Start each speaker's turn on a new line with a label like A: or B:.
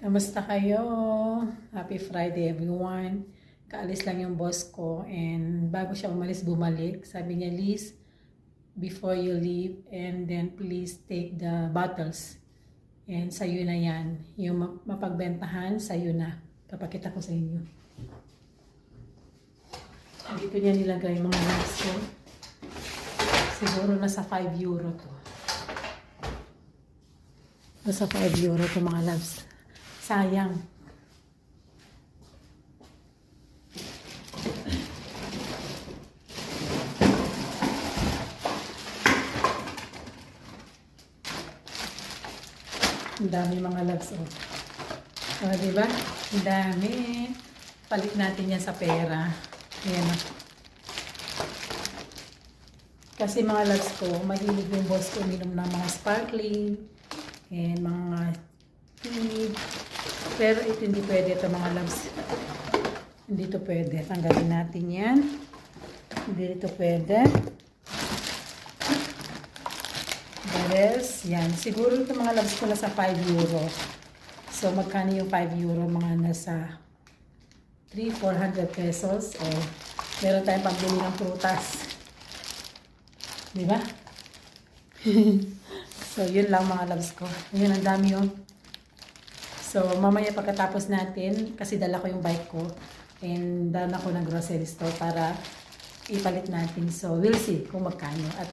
A: Kamusta kayo? Happy Friday everyone. Kaalis lang yung boss ko and bago siya umalis bumalik, sabi niya, Liz, before you leave and then please take the bottles. And sa'yo na yan. Yung mapagbentahan, sa'yo na. Papakita ko sa inyo. Dito niya nilagay mga nuts ko. Siguro nasa 5 euro to. Nasa 5 euro to mga loves. Sayang. Ang dami mga loves. Oh, diba? Ang dami. Palit natin yan sa pera. Ayan. Kasi mga loves ko, mahilig yung boss ko uminom ng mga sparkling and mga tea. Pero ito hindi pwede ito mga loves. Hindi ito pwede. Tanggalin natin yan. Hindi ito pwede. Yes, yan. Siguro ito mga loves ko nasa 5 euro. So magkano yung 5 euro? Mga nasa 300-400 pesos. O meron tayong pambili ng prutas. Diba? So yun lang mga loves ko. Yun, ang dami yun. So, mamaya pagkatapos natin, kasi dala ko yung bike ko, and dala ko ng grocery store para ipalit natin. So, we'll see kung magkano. At